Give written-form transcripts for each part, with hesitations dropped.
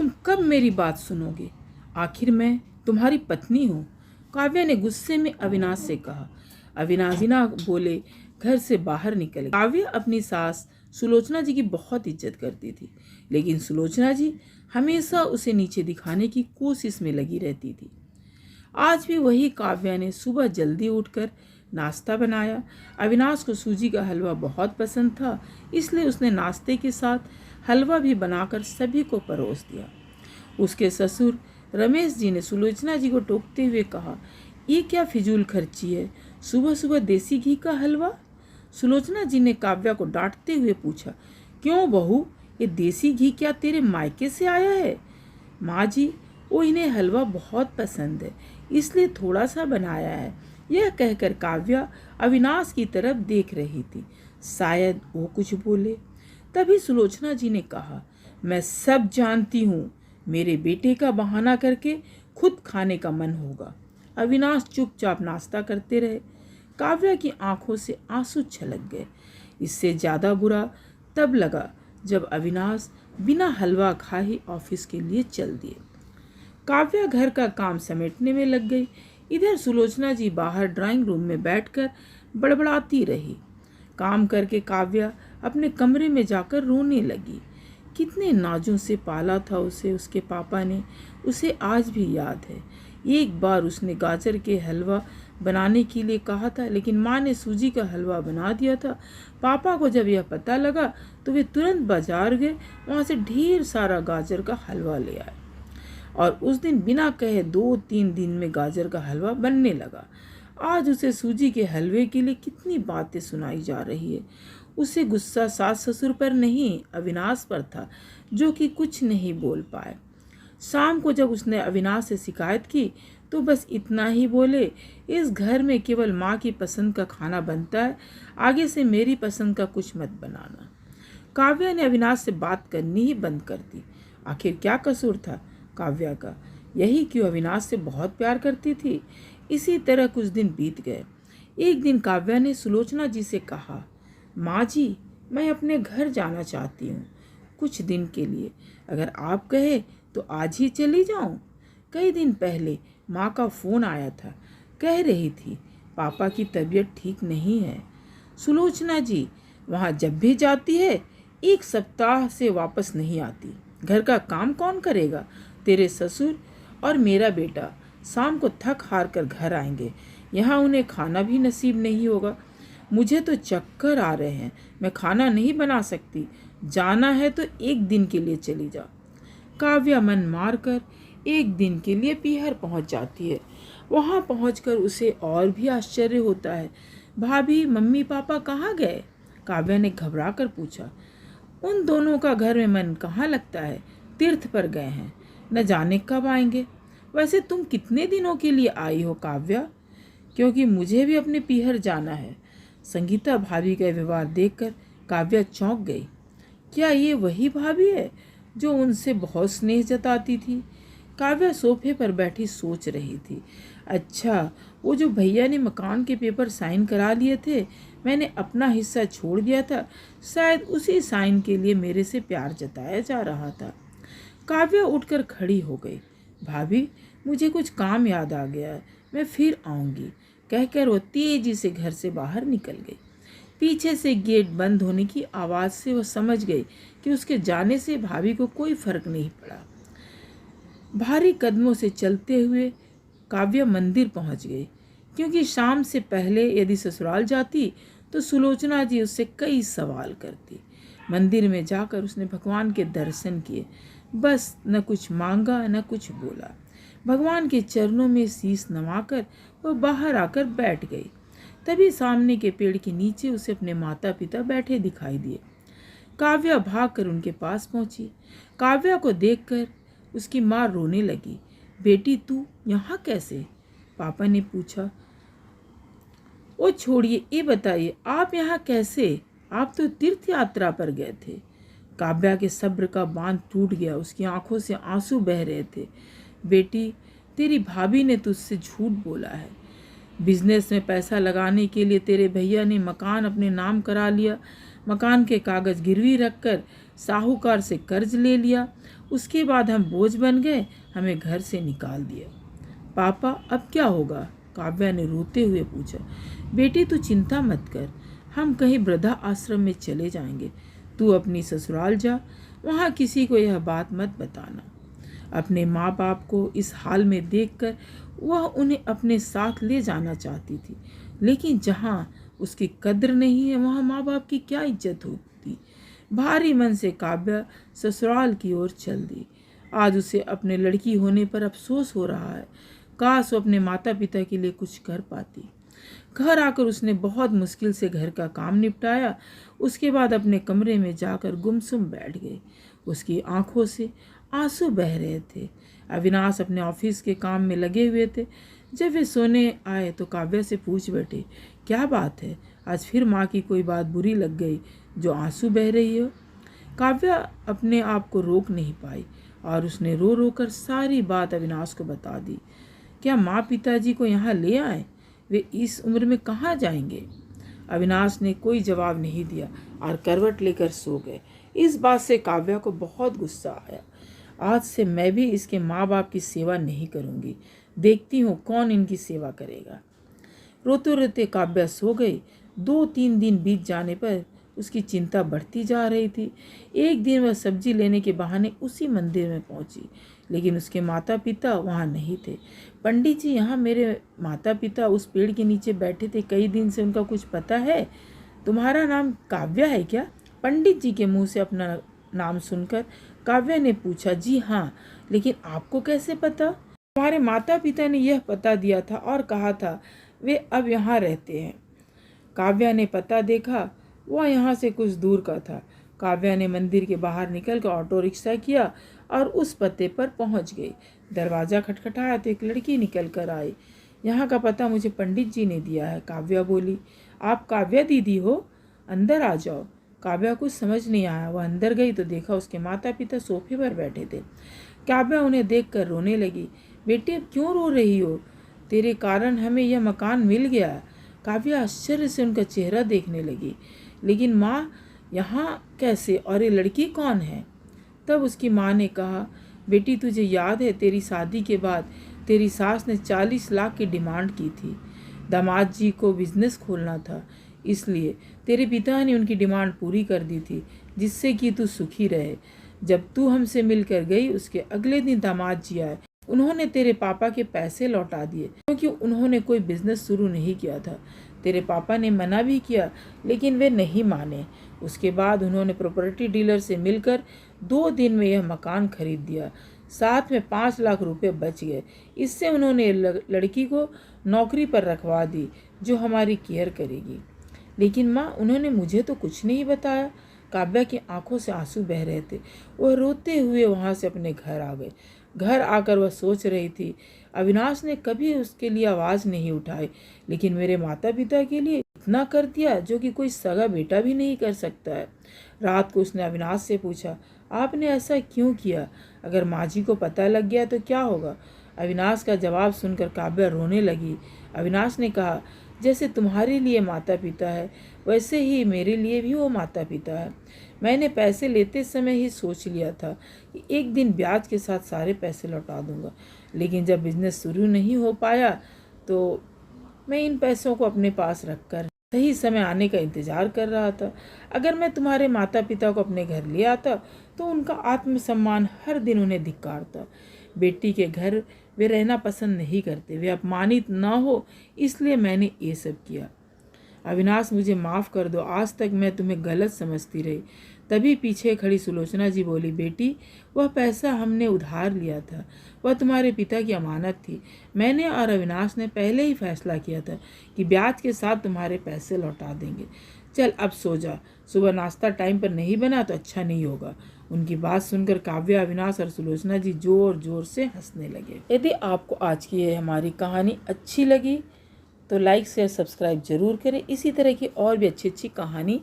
तुम कब मेरी बात सुनोगे? आखिर मैं तुम्हारी पत्नी हूँ, काव्या ने गुस्से में अविनाश से कहा। अविनाश बिना बोले घर से बाहर निकल गए। काव्या अपनी सास सुलोचना जी की बहुत इज्जत करती थी, लेकिन सुलोचना जी हमेशा उसे नीचे दिखाने की कोशिश में लगी रहती थी। आज भी वही काव्या ने सुबह जल्दी उठकर नाश्ता बनाया। अविनाश को सूजी का हलवा बहुत पसंद था, इसलिए उसने नाश्ते के साथ हलवा भी बनाकर सभी को परोस दिया। उसके ससुर रमेश जी ने सुलोचना जी को टोकते हुए कहा, ये क्या फिजूल खर्ची है, सुबह सुबह देसी घी का हलवा? सुलोचना जी ने काव्या को डांटते हुए पूछा, क्यों बहू, ये देसी घी क्या तेरे मायके से आया है? माँ जी, वो इन्हें हलवा बहुत पसंद है, इसलिए थोड़ा सा बनाया है। यह कहकर काव्या अविनाश की तरफ देख रही थी, शायद वो कुछ बोले। तभी सुलोचना जी ने कहा, मैं सब जानती हूँ, मेरे बेटे का बहाना करके खुद खाने का मन होगा। अविनाश चुपचाप नाश्ता करते रहे। काव्या की आंखों से आंसू छलक गए। इससे ज़्यादा बुरा तब लगा जब अविनाश बिना हलवा खाए ही ऑफिस के लिए चल दिए। काव्या घर का काम समेटने में लग गई। इधर सुलोचना जी बाहर ड्राइंग रूम में बैठकर बड़बड़ाती रही। काम करके काव्या अपने कमरे में जाकर रोने लगी। कितने नाजों से पाला था उसे उसके पापा ने, उसे आज भी याद है। एक बार उसने गाजर के हलवा बनाने के लिए कहा था, लेकिन माँ ने सूजी का हलवा बना दिया था। पापा को जब यह पता लगा तो वे तुरंत बाजार गए, वहाँ से ढेर सारा गाजर का हलवा ले आए और उस दिन बिना कहे 2-3 दिन में गाजर का हलवा बनने लगा। आज उसे सूजी के हलवे के लिए कितनी बातें सुनाई जा रही है। उसे गुस्सा सास ससुर पर नहीं, अविनाश पर था, जो कि कुछ नहीं बोल पाए। शाम को जब उसने अविनाश से शिकायत की तो बस इतना ही बोले, इस घर में केवल माँ की पसंद का खाना बनता है, आगे से मेरी पसंद का कुछ मत बनाना। काव्या ने अविनाश से बात करनी ही बंद कर दी। आखिर क्या कसूर था काव्या का? यही क्यों अविनाश से बहुत प्यार करती थी। इसी तरह कुछ दिन बीत गए। एक दिन काव्या ने सुलोचना जी से कहा, माँ जी, मैं अपने घर जाना चाहती हूँ कुछ दिन के लिए, अगर आप कहे तो आज ही चली जाऊँ। कई दिन पहले माँ का फ़ोन आया था, कह रही थी पापा की तबीयत ठीक नहीं है। सुलोचना जी वहाँ जब भी जाती है 1 सप्ताह से वापस नहीं आती। घर का काम कौन करेगा? तेरे ससुर और मेरा बेटा शाम को थक हार कर घर आएंगे, यहाँ उन्हें खाना भी नसीब नहीं होगा। मुझे तो चक्कर आ रहे हैं, मैं खाना नहीं बना सकती। जाना है तो 1 दिन के लिए चली जा। काव्या मन मार कर 1 दिन के लिए पीहर पहुंच जाती है। वहां पहुंचकर उसे और भी आश्चर्य होता है। भाभी, मम्मी पापा कहाँ गए? काव्या ने घबरा कर पूछा। उन दोनों का घर में मन कहाँ लगता है, तीर्थ पर गए हैं, न जाने कब आएंगे। वैसे तुम कितने दिनों के लिए आई हो काव्या? क्योंकि मुझे भी अपने पीहर जाना है। संगीता भाभी का व्यवहार देखकर काव्या चौंक गई। क्या ये वही भाभी है जो उनसे बहुत स्नेह जताती थी? काव्या सोफे पर बैठी सोच रही थी। अच्छा, वो जो भैया ने मकान के पेपर साइन करा लिए थे, मैंने अपना हिस्सा छोड़ दिया था, शायद उसी साइन के लिए मेरे से प्यार जताया जा रहा था। काव्या उठकर खड़ी हो गई। भाभी, मुझे कुछ काम याद आ गया है, मैं फिर आऊँगी, कहकर वो तेजी से घर से बाहर निकल गई। पीछे से गेट बंद होने की आवाज़ से वह समझ गई कि उसके जाने से भाभी को कोई फर्क नहीं पड़ा। भारी कदमों से चलते हुए काव्या मंदिर पहुंच गई, क्योंकि शाम से पहले यदि ससुराल जाती तो सुलोचना जी उससे कई सवाल करती। मंदिर में जाकर उसने भगवान के दर्शन किए, बस न कुछ मांगा न कुछ बोला। भगवान के चरणों में शीश नवाकर वह बाहर आकर बैठ गई। तभी सामने के पेड़ के नीचे उसे अपने माता पिता बैठे दिखाई दिए। काव्या भागकर उनके पास पहुंची। काव्या को देखकर उसकी माँ रोने लगी। बेटी, तू यहाँ कैसे? पापा ने पूछा। वो छोड़िए, ये बताइए आप यहाँ कैसे? आप तो तीर्थ यात्रा पर गए थे। काव्या के सब्र का बांध टूट गया, उसकी आंखों से आंसू बह रहे थे। बेटी, तेरी भाभी ने तुझसे झूठ बोला है। बिजनेस में पैसा लगाने के लिए तेरे भैया ने मकान अपने नाम करा लिया, मकान के कागज़ गिरवी रखकर साहूकार से कर्ज ले लिया। उसके बाद हम बोझ बन गए, हमें घर से निकाल दिया। पापा अब क्या होगा? काव्या ने रोते हुए पूछा। बेटी तू चिंता मत कर, हम कहीं वृद्धा आश्रम में चले जाएंगे। तू अपनी ससुराल जा, वहाँ किसी को यह बात मत बताना। अपने माँ बाप को इस हाल में देखकर वह उन्हें अपने साथ ले जाना चाहती थी, लेकिन जहाँ उसकी कद्र नहीं है वहाँ माँ बाप की क्या इज्जत होती। भारी मन से काव्या ससुराल की ओर चल दी। आज उसे अपने लड़की होने पर अफसोस हो रहा है। काश वो अपने माता पिता के लिए कुछ कर पाती। घर आकर उसने बहुत मुश्किल से घर का काम निपटाया। उसके बाद अपने कमरे में जाकर गुमसुम बैठ गई। उसकी आंखों से आंसू बह रहे थे। अविनाश अपने ऑफिस के काम में लगे हुए थे। जब वे सोने आए तो काव्या से पूछ बैठे, क्या बात है, आज फिर माँ की कोई बात बुरी लग गई जो आंसू बह रही हो? काव्या अपने आप को रोक नहीं पाई और उसने रो रो कर सारी बात अविनाश को बता दी। क्या माँ पिताजी को यहाँ ले आए? वे इस उम्र में कहाँ जाएंगे? अविनाश ने कोई जवाब नहीं दिया और करवट लेकर सो गए। इस बात से काव्या को बहुत गुस्सा आया। आज से मैं भी इसके माँ बाप की सेवा नहीं करूँगी, देखती हूँ कौन इनकी सेवा करेगा। रोते रोते काव्या सो गई। 2-3 दिन बीत जाने पर उसकी चिंता बढ़ती जा रही थी। एक दिन वह सब्जी लेने के बहाने उसी मंदिर में पहुंची, लेकिन उसके माता पिता वहाँ नहीं थे। पंडित जी, यहाँ मेरे माता पिता उस पेड़ के नीचे बैठे थे, कई दिन से उनका कुछ पता है? तुम्हारा नाम काव्या है क्या? पंडित जी के मुंह से अपना नाम सुनकर काव्या ने पूछा। जी हाँ, लेकिन आपको कैसे पता? तुम्हारे माता पिता ने यह पता दिया था और कहा था वे अब यहाँ रहते हैं। काव्या ने पता देखा, वह यहाँ से कुछ दूर का था। काव्या ने मंदिर के बाहर निकलकर ऑटो रिक्शा किया और उस पते पर पहुँच गई। दरवाज़ा खटखटाया तो एक लड़की निकल कर आई। यहाँ का पता मुझे पंडित जी ने दिया है, काव्या बोली। आप काव्या दीदी हो? अंदर आ जाओ। काव्या कुछ समझ नहीं आया। वह अंदर गई तो देखा उसके माता पिता सोफे पर बैठे थे। काव्या उन्हें देखकर रोने लगी। बेटी अब क्यों रो रही हो? तेरे कारण हमें यह मकान मिल गया। काव्या आश्चर्य से उनका चेहरा देखने लगी। लेकिन माँ, यहाँ कैसे, और ये लड़की कौन है? तब उसकी माँ ने कहा, बेटी तुझे याद है तेरी शादी के बाद तेरी सास ने 40 लाख की डिमांड की थी। दामाद जी को बिजनेस खोलना था, इसलिए तेरे पिता ने उनकी डिमांड पूरी कर दी थी, जिससे कि तू सुखी रहे। जब तू हमसे मिलकर गई उसके अगले दिन दामाद जी आए। उन्होंने तेरे पापा के पैसे लौटा दिए, क्योंकि उन्होंने कोई बिजनेस शुरू नहीं किया था। तेरे पापा ने मना भी किया, लेकिन वे नहीं माने। उसके बाद उन्होंने प्रॉपर्टी डीलर से मिलकर 2 दिन में यह मकान खरीद दिया। साथ में 5 लाख रुपए बच गए। इससे उन्होंने लड़की को नौकरी पर रखवा दी, जो हमारी केयर करेगी। लेकिन माँ, उन्होंने मुझे तो कुछ नहीं बताया। काव्या की आंखों से आंसू बह रहे थे। वह रोते हुए वहाँ से अपने घर आ गए। घर आकर वह सोच रही थी, अविनाश ने कभी उसके लिए आवाज़ नहीं उठाई, लेकिन मेरे माता पिता के लिए इतना कर दिया जो कि कोई सगा बेटा भी नहीं कर सकता है। रात को उसने अविनाश से पूछा, आपने ऐसा क्यों किया? अगर माँ जी को पता लग गया तो क्या होगा? अविनाश का जवाब सुनकर काव्या रोने लगी। अविनाश ने कहा, जैसे तुम्हारे लिए माता पिता है, वैसे ही मेरे लिए भी वो माता पिता है। मैंने पैसे लेते समय ही सोच लिया था कि एक दिन ब्याज के साथ सारे पैसे लौटा दूंगा, लेकिन जब बिजनेस शुरू नहीं हो पाया तो मैं इन पैसों को अपने पास रखकर सही समय आने का इंतज़ार कर रहा था। अगर मैं तुम्हारे माता पिता को अपने घर ले आता तो उनका आत्मसम्मान हर दिन उन्हें धिक्कारता। बेटी के घर वे रहना पसंद नहीं करते, वे अपमानित ना हो, इसलिए मैंने ये सब किया। अविनाश, मुझे माफ़ कर दो, आज तक मैं तुम्हें गलत समझती रही। तभी पीछे खड़ी सुलोचना जी बोली, बेटी वह पैसा हमने उधार लिया था, वह तुम्हारे पिता की अमानत थी। मैंने और अविनाश ने पहले ही फैसला किया था कि ब्याज के साथ तुम्हारे पैसे लौटा देंगे। चल अब सो जा, सुबह नाश्ता टाइम पर नहीं बना तो अच्छा नहीं होगा। उनकी बात सुनकर काव्या, अविनाश और सुलोचना जी जोर जोर से हंसने लगे। यदि आपको आज की ये हमारी कहानी अच्छी लगी तो लाइक शेयर सब्सक्राइब जरूर करें। इसी तरह की और भी अच्छी अच्छी कहानी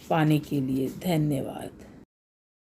पाने के लिए धन्यवाद।